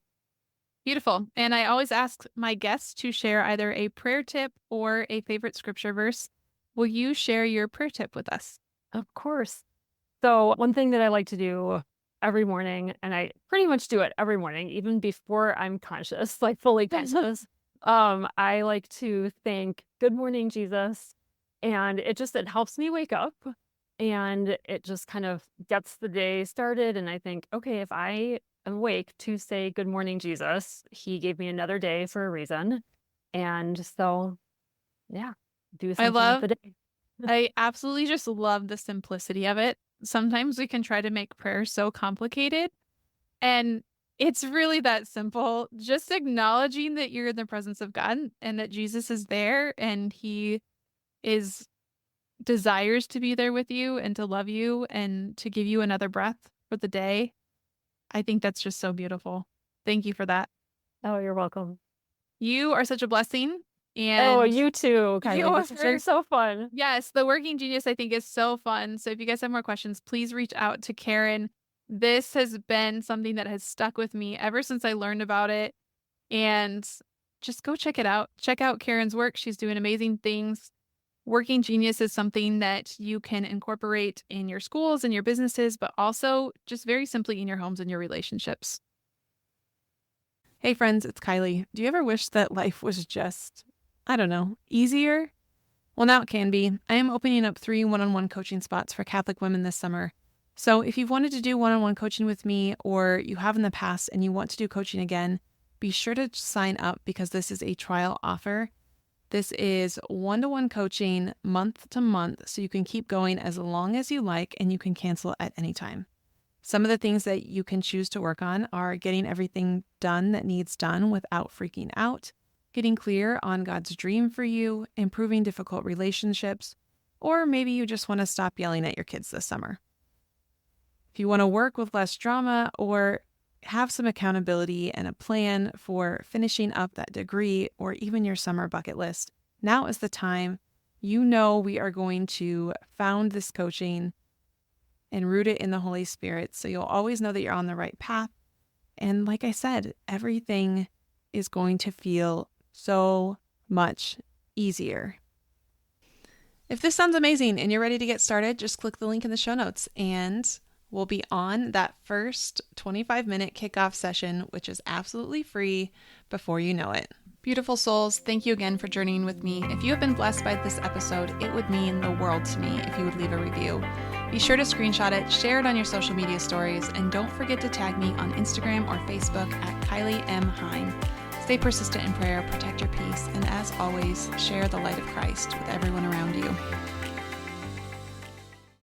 Beautiful. And I always ask my guests to share either a prayer tip or a favorite scripture verse. Will you share your prayer tip with us? Of course. So, one thing that I like to do every morning, and I pretty much do it every morning, even before I'm conscious, like fully conscious, I like to think, "Good morning, Jesus." And it helps me wake up, and it just kind of gets the day started. And I think, okay, if I am awake to say, "Good morning, Jesus," he gave me another day for a reason. And so, yeah, do I something with love the day. I absolutely just love the simplicity of it. Sometimes we can try to make prayer so complicated, and it's really that simple. Just acknowledging that you're in the presence of God and that Jesus is there and he is desires to be there with you and to love you and to give you another breath for the day. I think that's just so beautiful. Thank you for that. Oh, you're welcome. You are such a blessing, Oh, and you too, you Kylie. This has been are. so fun. Yes, the Working Genius I think is so fun. So if you guys have more questions, please reach out to Karyn. This has been something that has stuck with me ever since I learned about it. And just go check it out. Check out Karyn's work. She's doing amazing things. Working Genius is something that you can incorporate in your schools and your businesses, but also just very simply in your homes and your relationships. Hey friends, it's Kylie. Do you ever wish that life was just, I don't know, easier? Well, now it can be. I am opening up 3 one-on-one coaching spots for Catholic women this summer. So if you've wanted to do one-on-one coaching with me, or you have in the past and you want to do coaching again, be sure to sign up because this is a trial offer. This is one-to-one coaching month to month, so you can keep going as long as you like and you can cancel at any time. Some of the things that you can choose to work on are getting everything done that needs done without freaking out, getting clear on God's dream for you, improving difficult relationships, or maybe you just want to stop yelling at your kids this summer. If you want to work with less drama or have some accountability and a plan for finishing up that degree or even your summer bucket list, now is the time. You know we are going to found this coaching and root it in the Holy Spirit, so you'll always know that you're on the right path. And like I said, everything is going to feel so much easier. If this sounds amazing and you're ready to get started, just click the link in the show notes and we'll be on that first 25-minute kickoff session, which is absolutely free before you know it. Beautiful souls, thank you again for journeying with me. If you have been blessed by this episode, it would mean the world to me if you would leave a review. Be sure to screenshot it, share it on your social media stories, and don't forget to tag me on Instagram or Facebook at Kylie M. Hine. Stay persistent in prayer, protect your peace, and as always, share the light of Christ with everyone around you.